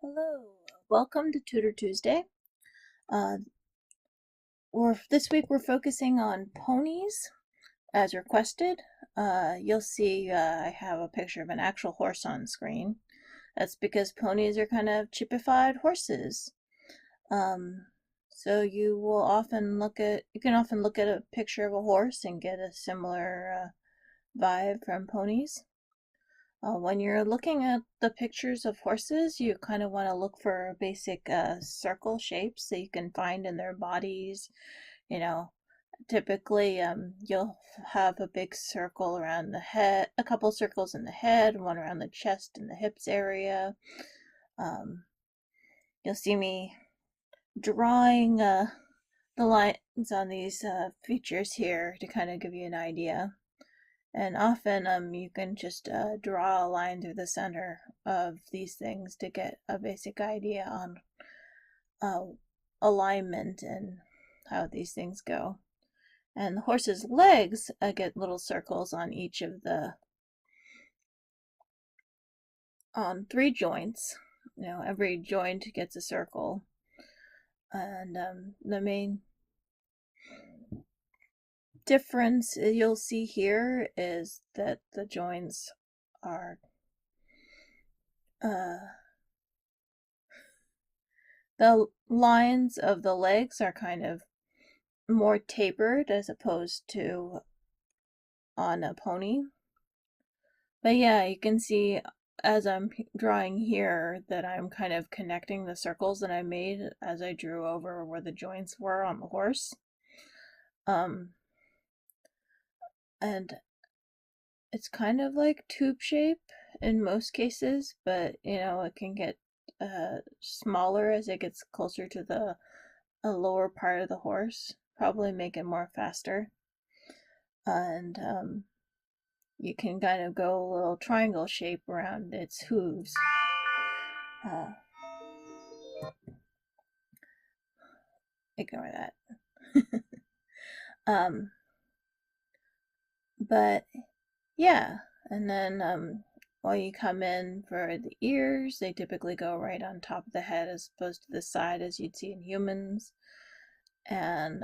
Hello, welcome to Tutor Tuesday. Uh, this week we're focusing on ponies as requested. You'll see I have a picture of an actual horse on screen. That's because ponies are kind of chipified horses. Um, so you can often look at a picture of a horse and get a similar vibe from ponies. When you're looking at the pictures of horses, you kind of want to look for basic circle shapes that you can find in their bodies. You know, typically you'll have a big circle around the head, a couple circles in the head, one around the chest and the hips area. Um, you'll see me drawing the lines on these features here to kind of give you an idea. And often you can just draw a line through the center of these things to get a basic idea on uh, alignment and how these things go. And the horse's legs get little circles on each of on 3 joints. Every joint gets a circle. And the main difference you'll see here is that the joints are the lines of the legs are kind of more tapered as opposed to on a pony. But yeah, you can see as I'm drawing here that I'm kind of connecting the circles that I made as I drew over where the joints were on the horse. And it's kind of like tube shape in most cases, but it can get smaller as it gets closer to the lower part of the horse, probably make it more faster. And you can kind of go a little triangle shape around its hooves. Uh, Ignore that. But yeah, and then while you come in for the ears, they typically go right on top of the head as opposed to the side as you'd see in humans. And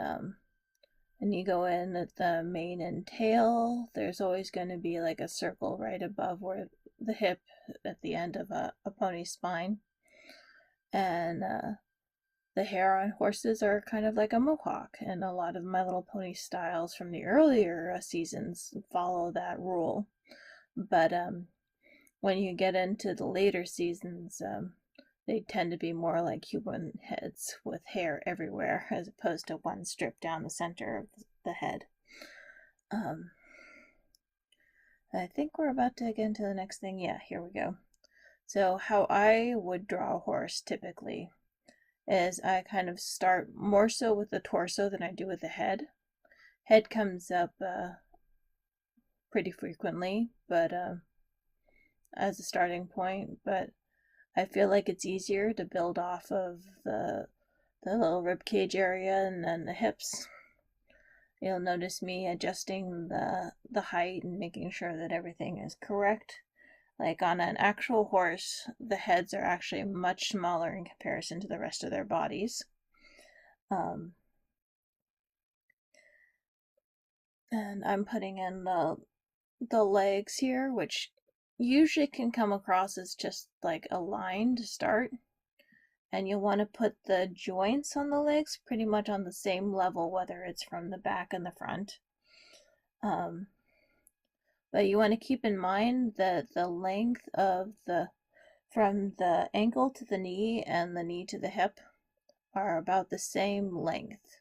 you go in at the mane and tail, there's always going to be like a circle right above where the hip at the end of a pony's spine. And the hair on horses are kind of like a mohawk, and a lot of My Little Pony styles from the earlier seasons follow that rule. But when you get into the later seasons, they tend to be more like human heads with hair everywhere as opposed to one strip down the center of the head. I think we're about to get into the next thing. Yeah, here we go. So how I would draw a horse typically is I kind of start more so with the torso than I do with the head. Head comes up pretty frequently, but as a starting point, but I feel like it's easier to build off of the little rib cage area and then the hips. You'll notice me adjusting the height and making sure that everything is correct. Like on an actual horse, the heads are actually much smaller in comparison to the rest of their bodies. And I'm putting in the legs here, which usually can come across as just like a line to start. And you'll want to put the joints on the legs pretty much on the same level, whether it's from the back and the front. But you want to keep in mind that the length of from the ankle to the knee and the knee to the hip are about the same length.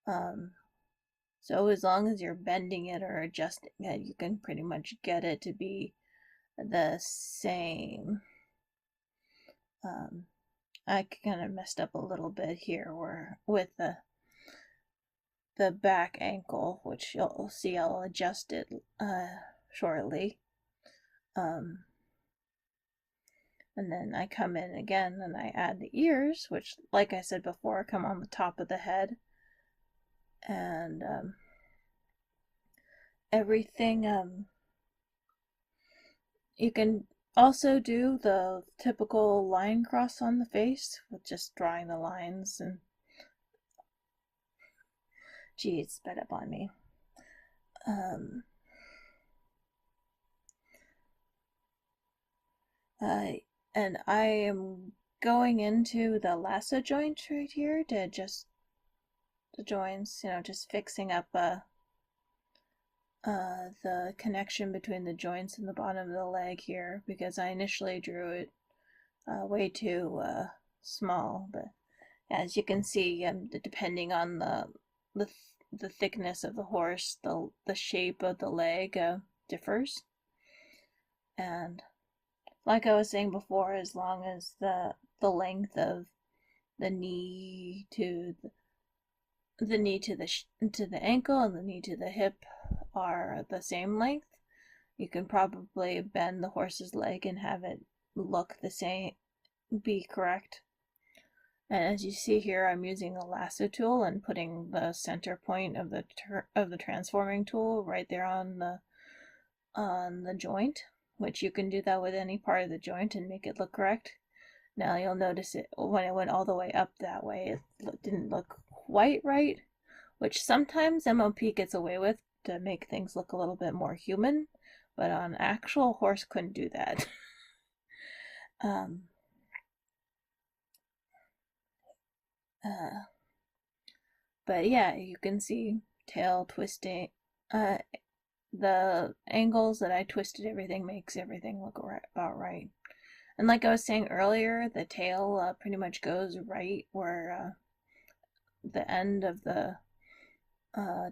So as long as you're bending it or adjusting it, you can pretty much get it to be the same. I kind of messed up a little bit here where with the back ankle, which you'll see I'll adjust it shortly. And then I come in again and I add the ears, which, like I said before, come on the top of the head. And everything, you can also do the typical line cross on the face with just drawing the lines and gee, it sped up on me. Um, uh, and I am going into the lasso joint right here to just the joints, just fixing up the connection between the joints and the bottom of the leg here because I initially drew it way too small. But as you can see, depending on the the thickness of the horse, the shape of the leg differs. And like I was saying before, as long as the length of the knee to the knee to the ankle and the knee to the hip are the same length, you can probably bend the horse's leg and have it look the same, be correct. And as you see here, I'm using a lasso tool and putting the center point of the transforming tool right there on the joint, which you can do that with any part of the joint and make it look correct. Now you'll notice it when it went all the way up that way, it didn't look quite right, which sometimes MOP gets away with to make things look a little bit more human, but on actual horse couldn't do that. um, uh, but yeah, you can see tail twisting. The angles that I twisted everything makes everything look about right. And like I was saying earlier, the tail pretty much goes right where the end of the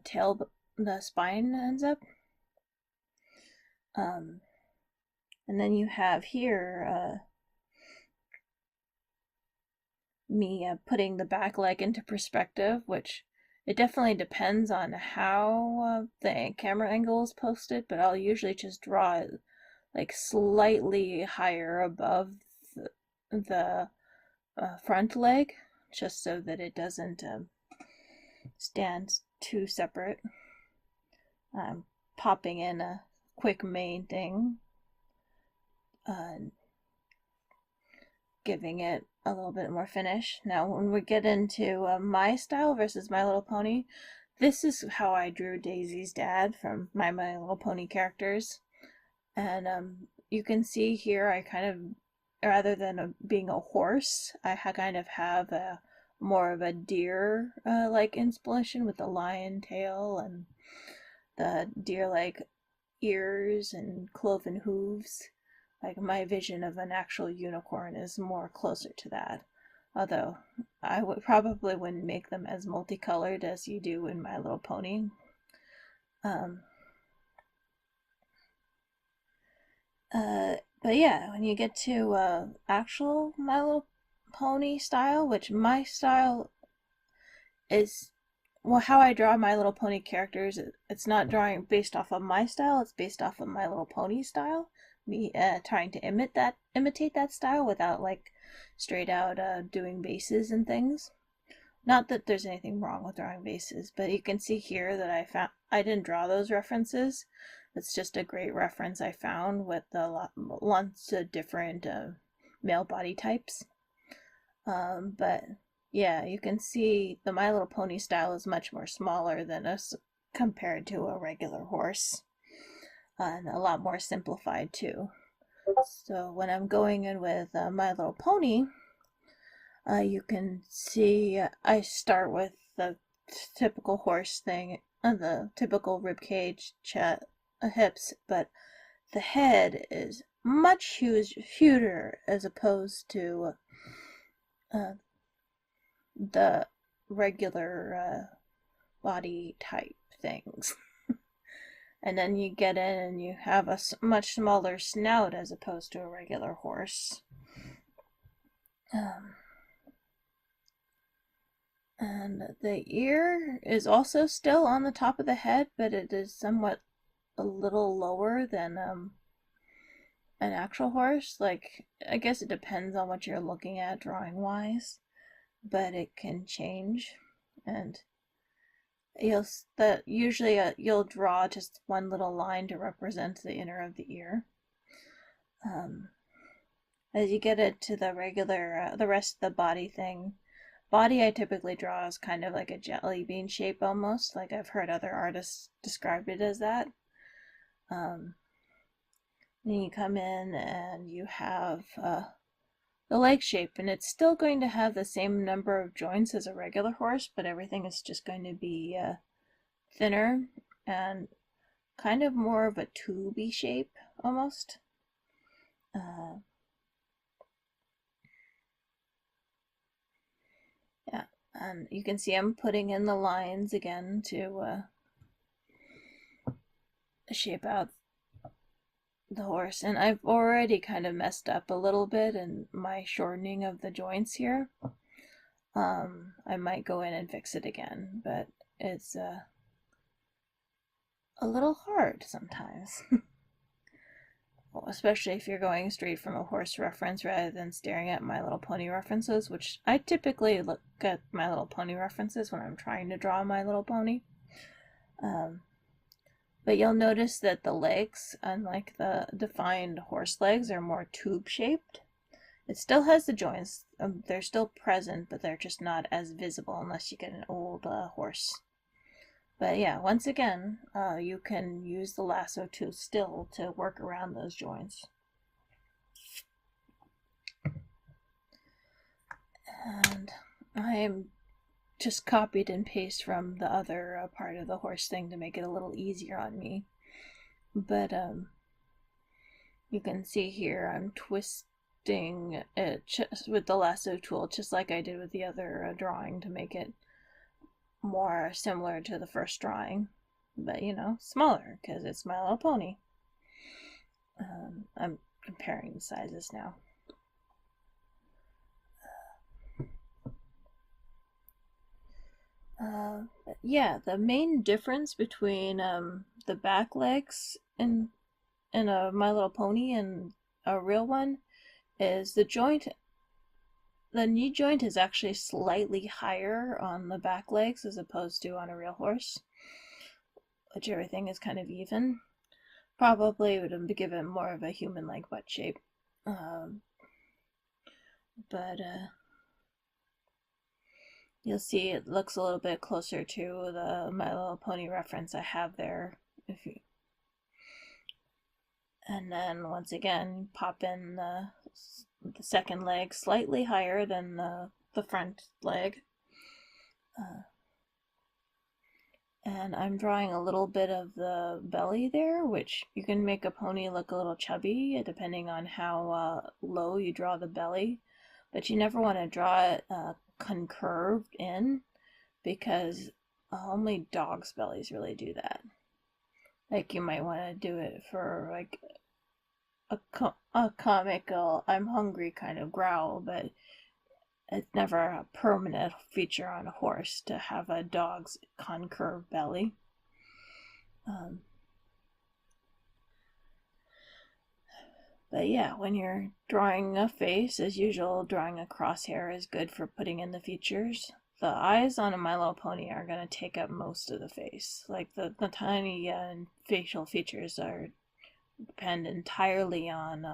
tail, the spine ends up. Um, and then you have here me putting the back leg into perspective, which it definitely depends on how the camera angle is posted, but I'll usually just draw it like slightly higher above the front leg, just so that it doesn't stand too separate. I'm popping in a quick mane thing, giving it a little bit more finish. Now, when we get into my style versus My Little Pony, this is how I drew Daisy's dad from My Little Pony characters. And you can see here, I kind of, rather than being a horse, I kind of have a more of a deer like inspiration with the lion tail and the deer like ears and cloven hooves. Like my vision of an actual unicorn is more closer to that. Although I probably wouldn't make them as multicolored as you do in My Little Pony. Um, but yeah, when you get to actual My Little Pony style, which my style is, well, how I draw My Little Pony characters, it's not drawing based off of my style, it's based off of My Little Pony style. Me trying to imitate that style without like straight out doing bases and things. Not that there's anything wrong with drawing bases, but you can see here that I didn't draw those references. It's just a great reference I found with lots of different male body types. But yeah, you can see the My Little Pony style is much more smaller than us compared to a regular horse, and a lot more simplified too. So when I'm going in with My Little Pony, you can see I start with the typical horse thing, the typical ribcage, chest, hips, but the head is much huger as opposed to uh, the regular body type things. And then you get in and you have a much smaller snout as opposed to a regular horse. And the ear is also still on the top of the head, but it is somewhat a little lower than an actual horse. Like, I guess it depends on what you're looking at drawing wise, but it can change. And usually you'll draw just one little line to represent the inner of the ear. As you get it to the regular, the rest of the body thing, body I typically draw as kind of like a jelly bean shape almost, like I've heard other artists describe it as that. Then you come in and you have the leg shape, and it's still going to have the same number of joints as a regular horse, but everything is just going to be thinner and kind of more of a tubey shape almost. Yeah, and you can see I'm putting in the lines again to shape out the horse, and I've already kind of messed up a little bit in my shortening of the joints here. I might go in and fix it again, but it's a little hard sometimes. Well, especially if you're going straight from a horse reference rather than staring at My Little Pony references, which I typically look at My Little Pony references when I'm trying to draw My Little Pony. But you'll notice that the legs, unlike the defined horse legs, are more tube-shaped. It still has the joints. They're still present, but they're just not as visible unless you get an old horse. But yeah, once again, you can use the lasso tool still to work around those joints. And I am just copied and paste from the other part of the horse thing to make it a little easier on me. But you can see here I'm twisting it just with the lasso tool, just like I did with the other drawing, to make it more similar to the first drawing, but you know, smaller because it's My Little Pony. I'm comparing the sizes now. Yeah, the main difference between the back legs in a My Little Pony and a real one is the joint. The knee joint is actually slightly higher on the back legs as opposed to on a real horse, which everything is kind of even. Probably would give it more of a human-like butt shape. But you'll see it looks a little bit closer to the My Little Pony reference I have there. And then once again, pop in the second leg slightly higher than the front leg. And I'm drawing a little bit of the belly there, which you can make a pony look a little chubby depending on how low you draw the belly. But you never want to draw it concurved in, because only dogs' bellies really do that. Like, you might want to do it for like a comical I'm hungry kind of growl, but it's never a permanent feature on a horse to have a dog's concurved belly. But yeah, when you're drawing a face, as usual, drawing a crosshair is good for putting in the features. The eyes on a My Little Pony are going to take up most of the face. Like the tiny facial features depend entirely on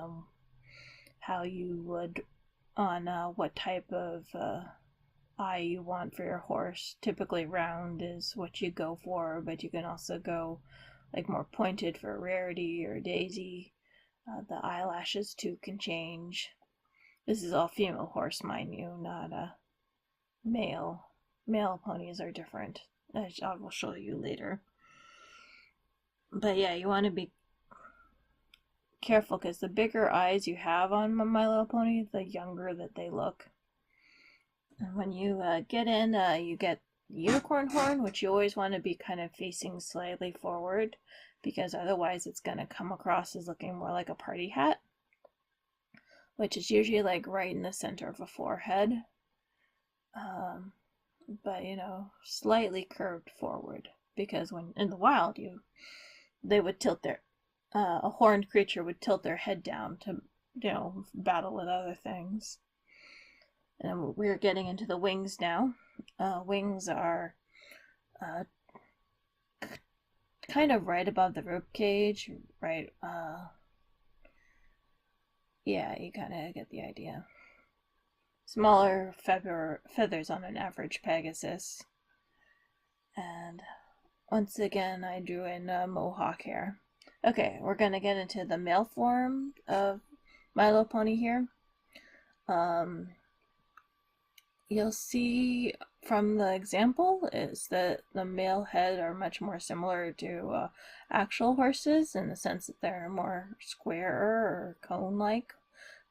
how you would, on what type of eye you want for your horse. Typically round is what you go for, but you can also go like more pointed for Rarity or Daisy. The eyelashes too can change. This is all female horse, mind you, not male. Male ponies are different, as I will show you later. But yeah, you want to be careful because the bigger eyes you have on My Little Pony, the younger that they look. And when you get in, you get unicorn horn, which you always want to be kind of facing slightly forward, because otherwise it's going to come across as looking more like a party hat, which is usually like right in the center of a forehead, but you know, slightly curved forward, because when in the wild they would tilt their a horned creature would tilt their head down to, you know, battle with other things. And we're getting into the wings now. Wings are kind of right above the rib cage, right yeah, you kind of get the idea. Smaller feathers on an average Pegasus. And once again, I drew in mohawk hair. Okay, we're gonna get into the male form of My Little Pony here. Um, you'll see from the example is that the male head are much more similar to actual horses in the sense that they're more square or cone-like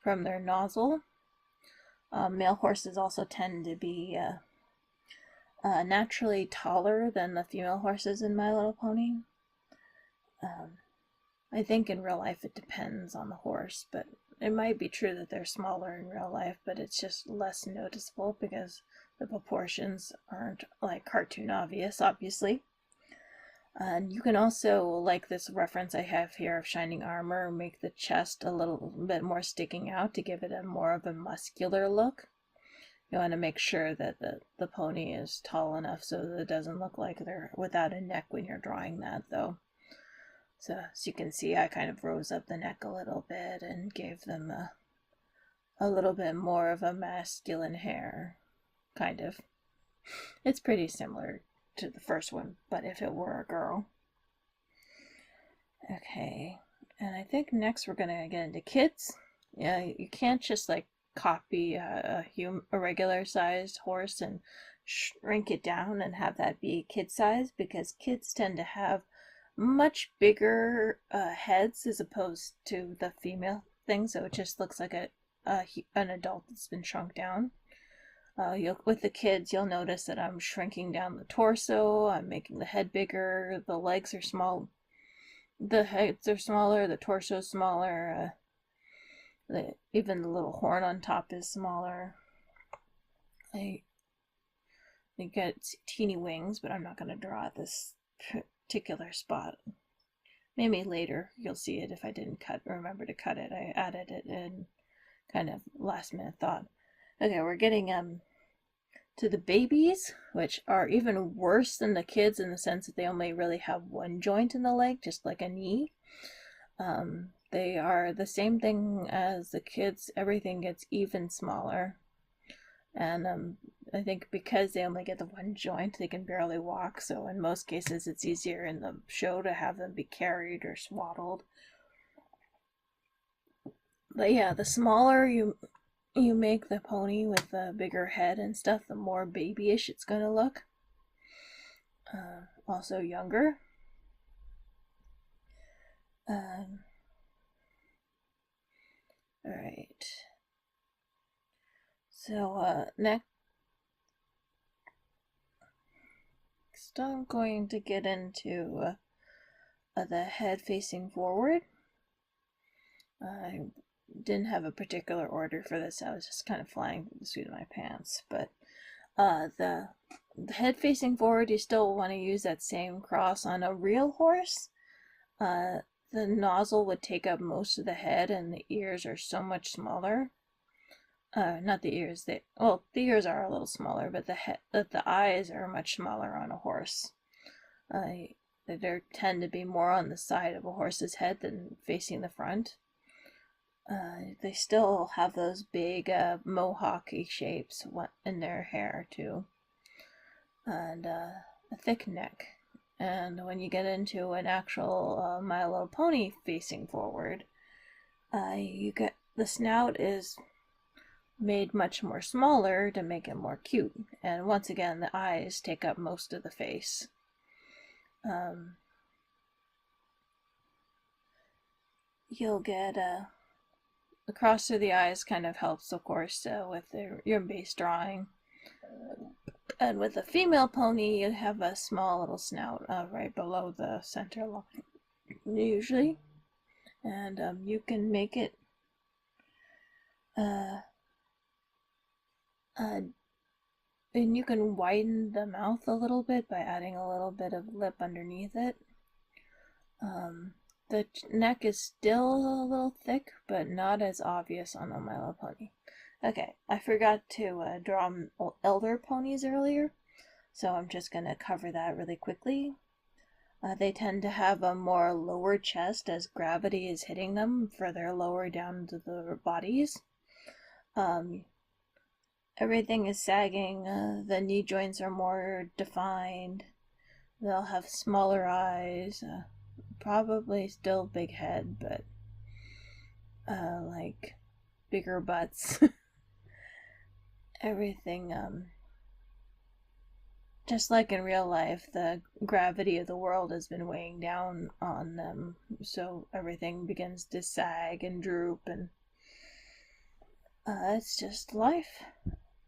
from their nozzle. Male horses also tend to be naturally taller than the female horses in My Little Pony. I think in real life it depends on the horse, but it might be true that they're smaller in real life, but it's just less noticeable because the proportions aren't like cartoon obviously. And you can also, like this reference I have here of shining armor, make the chest a little bit more sticking out to give it a more of a muscular look. You want to make sure that the pony is tall enough so that it doesn't look like they're without a neck when you're drawing that, though. So as you can see, I kind of rose up the neck a little bit and gave them a little bit more of a masculine hair, kind of. It's pretty similar to the first one, but if it were a girl. Okay, and I think next we're gonna get into kids. Yeah, you can't just like copy a regular sized horse and shrink it down and have that be kid size, because kids tend to have much bigger heads as opposed to the female thing, so it just looks like an adult that's been shrunk down. With the kids, you'll notice that I'm shrinking down the torso, I'm making the head bigger, the legs are small, the heads are smaller, the torso's smaller, even the little horn on top is smaller. I get teeny wings, but I'm not going to draw at this particular spot. Maybe later you'll see it if I didn't remember to cut it. I added it in kind of last minute thought. Okay, we're getting to the babies, which are even worse than the kids in the sense that they only really have one joint in the leg, just like a knee. They are the same thing as the kids. Everything gets even smaller. And I think because they only get the one joint, they can barely walk, so in most cases it's easier in the show to have them be carried or swaddled. But yeah, the smaller you make the pony with the bigger head and stuff, the more babyish it's going to look. Also younger. Alright. So, next I'm going to get into the head facing forward. I didn't have a particular order for this, I was just kind of flying through the seat of my pants. But the head facing forward, you still want to use that same cross. On a real horse, the nozzle would take up most of the head, and the ears are so much smaller. Not the ears. The ears are a little smaller, but the eyes are much smaller on a horse. They tend to be more on the side of a horse's head than facing the front. They still have those big mohawky shapes in their hair too, and a thick neck. And when you get into an actual My Little Pony facing forward, you get the snout is made much more smaller to make it more cute, and once again the eyes take up most of the face. You'll get the cross through the eyes kind of helps, of course, with your base drawing. And with a female pony, you have a small little snout right below the center line, usually. And you can make it and you can widen the mouth a little bit by adding a little bit of lip underneath it. The neck is still a little thick, but not as obvious on a My Little Pony. Okay, I forgot to draw elder ponies earlier, so I'm just going to cover that really quickly. They tend to have a more lower chest as gravity is hitting them further lower down into their bodies. Um, Everything is sagging. The knee joints are more defined. They'll have smaller eyes. Probably still big head, but like bigger butts. Everything, just like in real life, the gravity of the world has been weighing down on them, so everything begins to sag and droop, and it's just life.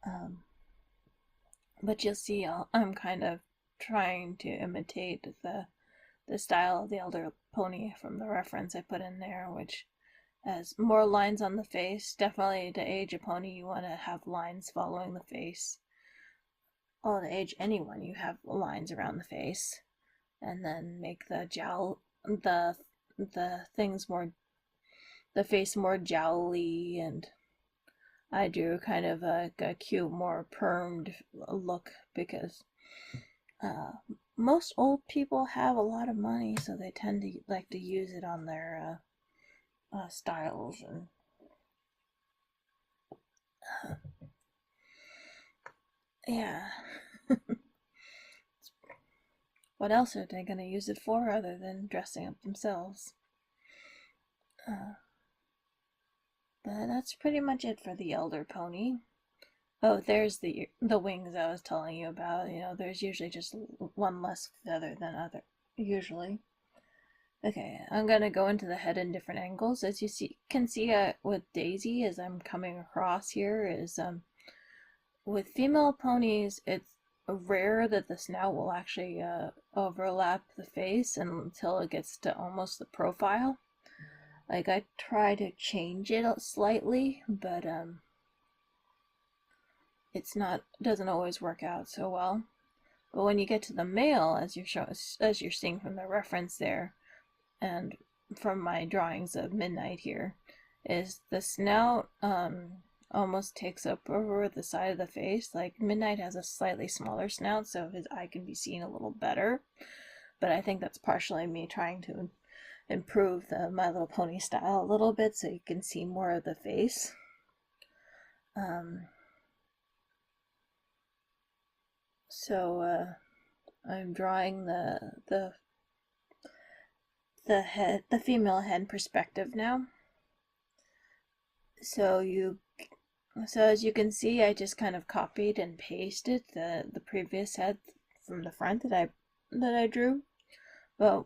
Um, but you'll see, I'm kind of trying to imitate the style of the elder pony from the reference I put in there, which has more lines on the face. Definitely to age a pony, you want to have lines following the face. Well, to age anyone, you have lines around the face, and then make the things more, the face more jowly, and I do kind of a cute, more permed look because uh, most old people have a lot of money, so they tend to like to use it on their styles and yeah. What else are they gonna use it for other than dressing up themselves? Uh, but that's pretty much it for the elder pony. Oh, there's the wings I was telling you about. You know, there's usually just one less feather than other usually. Okay, I'm gonna go into the head in different angles. As you can see with Daisy, as I'm coming across here, is with female ponies, it's rare that the snout will actually overlap the face until it gets to almost the profile. Like I try to change it slightly, but it's not doesn't always work out so well. But when you get to the male, as you're seeing from the reference there, and from my drawings of Midnight here, is the snout almost takes up over the side of the face. Like Midnight has a slightly smaller snout, so his eye can be seen a little better. But I think that's partially me trying to improve the My Little Pony style a little bit so you can see more of the face. So I'm drawing the female head perspective now. So as you can see, I just kind of copied and pasted the previous head from the front that I drew. But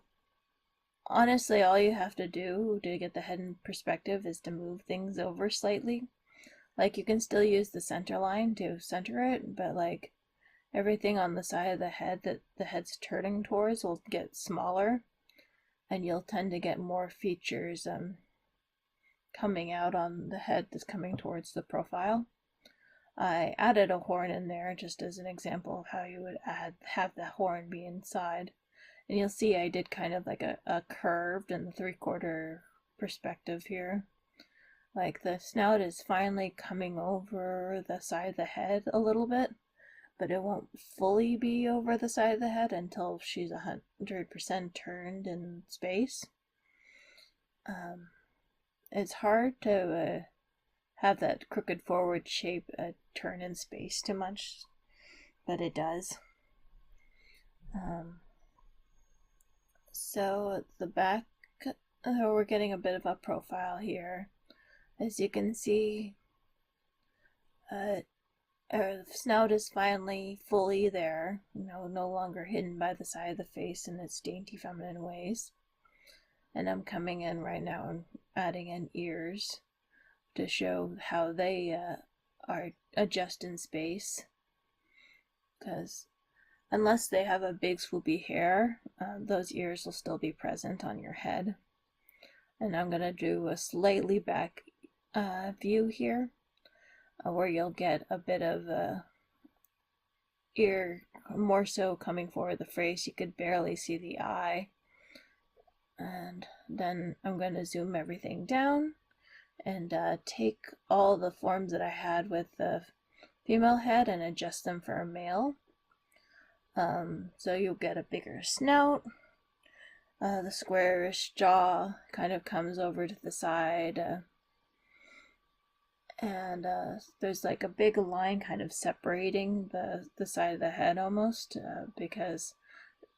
honestly, all you have to do to get the head in perspective is to move things over slightly. Like you can still use the center line to center it, but like everything on the side of the head that the head's turning towards will get smaller, and you'll tend to get more features coming out on the head that's coming towards the profile. I added a horn in there just as an example of how you would have the horn be inside. And you'll see I did kind of like a curved and 3/4 perspective here. Like the snout is finally coming over the side of the head a little bit, but it won't fully be over the side of the head until she's 100% turned in space. It's hard to have that crooked forward shape turn in space too much, but it does. So at the back, we're getting a bit of a profile here. As you can see, the snout is finally fully there, no longer hidden by the side of the face in its dainty feminine ways. And I'm coming in right now and adding in ears to show how they are adjust in space. Because unless they have a big swoopy hair, those ears will still be present on your head. And I'm going to do a slightly back view here, where you'll get a bit of ear more so coming forward the face. You could barely see the eye. And then I'm going to zoom everything down and take all the forms that I had with the female head and adjust them for a male. So you'll get a bigger snout, The squarish jaw kind of comes over to the side, and there's like a big line kind of separating the side of the head almost, because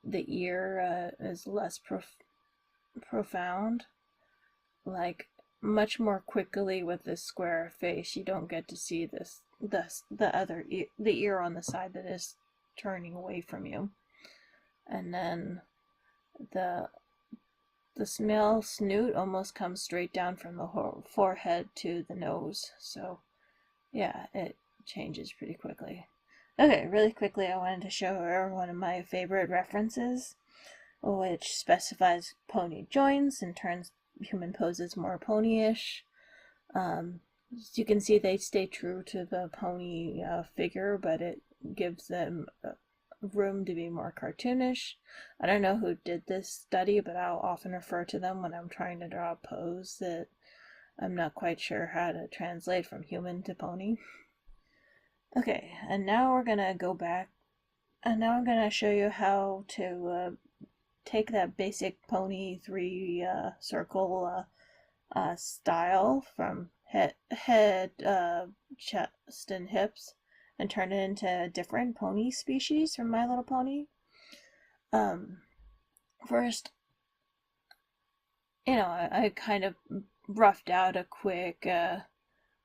the ear is less profound. Like much more quickly with this square face, you don't get to see the other the ear on the side that is turning away from you. And then the male snoot almost comes straight down from the forehead to the nose. So yeah, it changes pretty quickly. Okay, really quickly, I wanted to show her one of my favorite references, which specifies pony joints and turns human poses more ponyish. As you can see, they stay true to the pony figure, but it gives them room to be more cartoonish. I don't know who did this study, but I'll often refer to them when I'm trying to draw a pose that I'm not quite sure how to translate from human to pony. Okay, and now we're gonna go back, and now I'm gonna show you how to take that basic pony three circle style from head, chest, and hips, and turn it into a different pony species from My Little Pony. First, I kind of roughed out a quick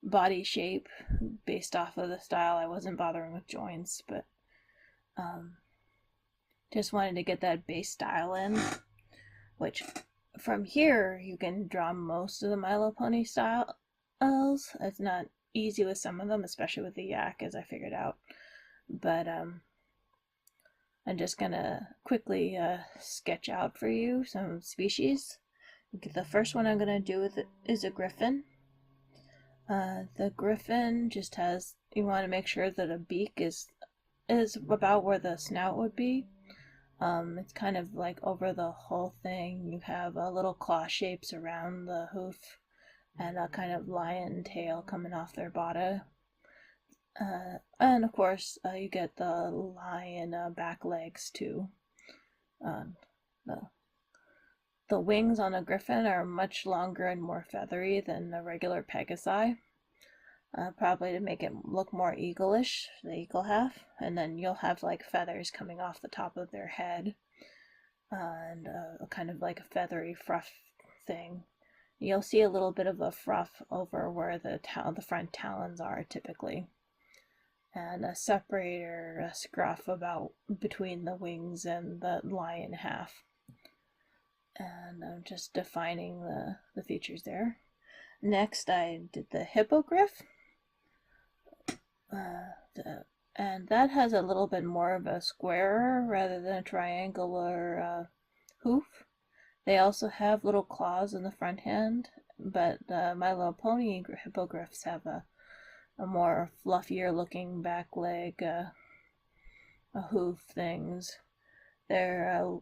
body shape based off of the style. I wasn't bothering with joints, but just wanted to get that base style in, which from here you can draw most of the My Little Pony styles. It's not easy with some of them, especially with the yak, as I figured out, but I'm just gonna quickly sketch out for you some species. The first one I'm gonna do is a griffin. The griffin just has, you want to make sure that a beak is about where the snout would be. It's kind of like over the whole thing. You have little claw shapes around the hoof and a kind of lion tail coming off their body. And of course, you get the lion back legs too. The wings on a griffin are much longer and more feathery than the regular pegasi, probably to make it look more eagle-ish, the eagle half. And then you'll have like feathers coming off the top of their head, and kind of like a feathery fruff thing. You'll see a little bit of a fruff over where the front talons are typically, and a separator, a scruff about between the wings and the lion half. And I'm just defining the features there. Next, I did the hippogriff, and that has a little bit more of a square rather than a triangular hoof. They also have little claws in the front end, but My Little Pony hippogriffs have a more fluffier looking back leg, hoof things. Their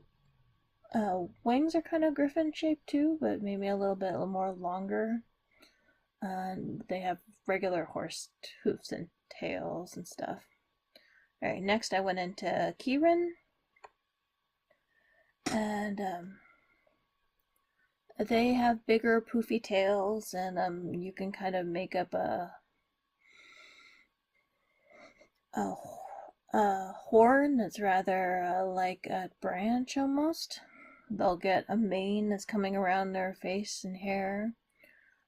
wings are kind of griffin shaped too, but maybe a little bit more longer. And they have regular horse hoofs and tails and stuff. Alright, next I went into Kieran, and they have bigger poofy tails, and you can kind of make up a horn that's rather like a branch almost. They'll get a mane that's coming around their face and hair.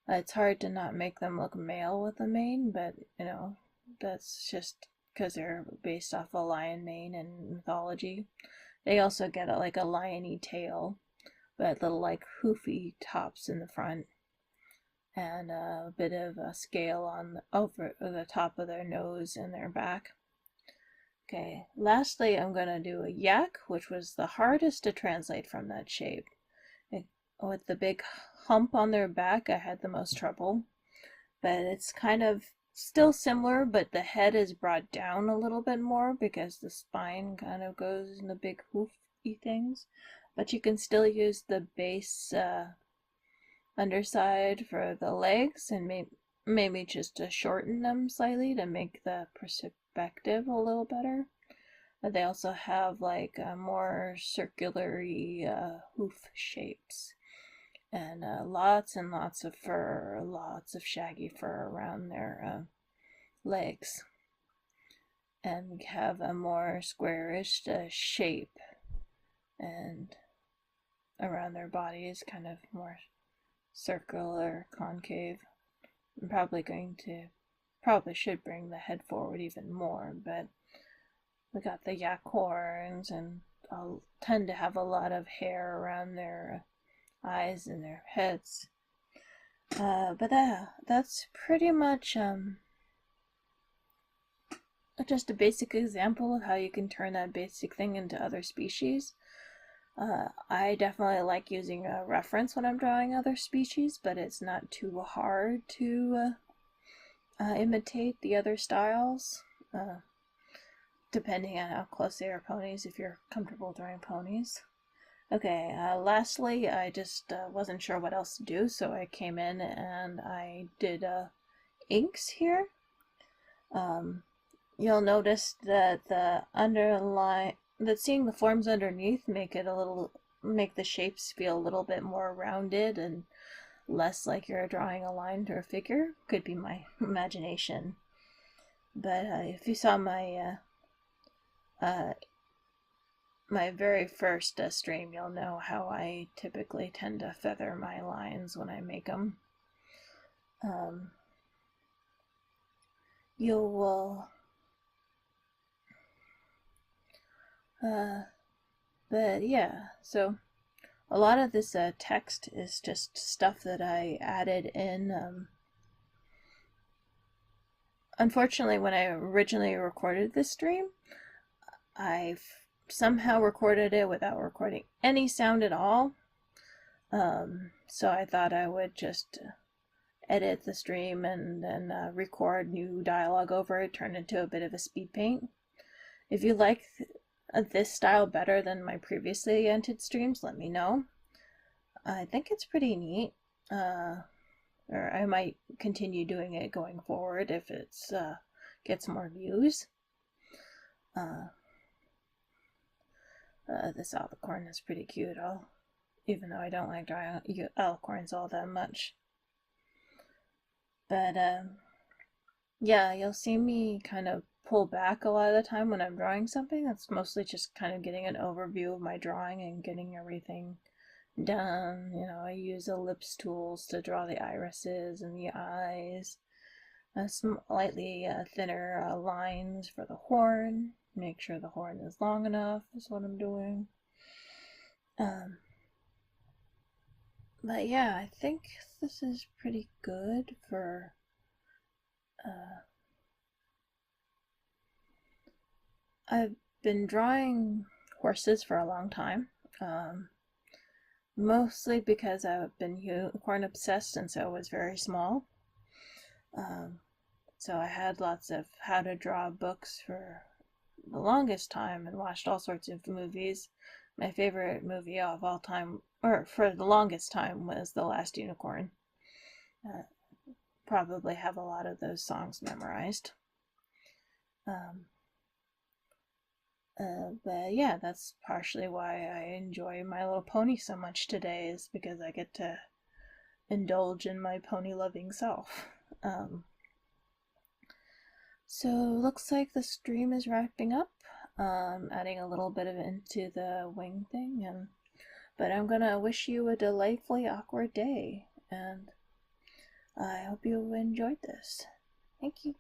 It's hard to not make them look male with a mane, but that's just because they're based off a lion mane in mythology. They also get like a liony tail, but little like hoofy tops in the front, and a bit of a scale on over the top of their nose and their back. Okay, lastly I'm going to do a yak, which was the hardest to translate from that shape. With the big hump on their back, I had the most trouble, but it's kind of still similar, but the head is brought down a little bit more because the spine kind of goes in the big hoofy things, but you can still use the base underside for the legs, and maybe just to shorten them slightly to make the perspective a little better. They also have like more circular-y hoof shapes, and lots and lots of fur, lots of shaggy fur around their legs, and have a more squarish shape, and around their bodies, kind of more circular, concave. I'm probably should bring the head forward even more, but we got the yak horns, and tend to have a lot of hair around their eyes and their heads. But that's pretty much just a basic example of how you can turn that basic thing into other species. I definitely like using a reference when I'm drawing other species, but it's not too hard to imitate the other styles, depending on how close they are ponies, if you're comfortable drawing ponies. Okay, lastly, I just wasn't sure what else to do, so I came in and I did inks here. You'll notice that seeing the forms underneath make the shapes feel a little bit more rounded and less like you're drawing a line or a figure. Could be my imagination. But if you saw my my very first stream, you'll know how I typically tend to feather my lines when I make them. You will but yeah, so a lot of this text is just stuff that I added in. Unfortunately, when I originally recorded this stream, I somehow recorded it without recording any sound at all. So I thought I would just edit the stream and then record new dialogue over it, turn it into a bit of a speed paint. If you like this style better than my previously entered streams, let me know. I think it's pretty neat. Or I might continue doing it going forward if it's gets more views. This alicorn is pretty cute, even though I don't like drawing alicorns all that much. But yeah, you'll see me kind of pull back a lot of the time when I'm drawing something. That's mostly just kind of getting an overview of my drawing and getting everything done. You know, I use ellipse tools to draw the irises and the eyes, slightly thinner lines for the horn. Make sure the horn is long enough is what I'm doing. But yeah, I think this is pretty good for I've been drawing horses for a long time, mostly because I've been unicorn obsessed since I was very small. So I had lots of how to draw books for the longest time and watched all sorts of movies. My favorite movie of all time, or for the longest time, was The Last Unicorn. Probably have a lot of those songs memorized. But yeah, that's partially why I enjoy My Little Pony so much today, is because I get to indulge in my pony loving self. So looks like the stream is wrapping up. Adding a little bit of it into the wing thing, but I'm gonna wish you a delightfully awkward day, and I hope you enjoyed this. Thank you.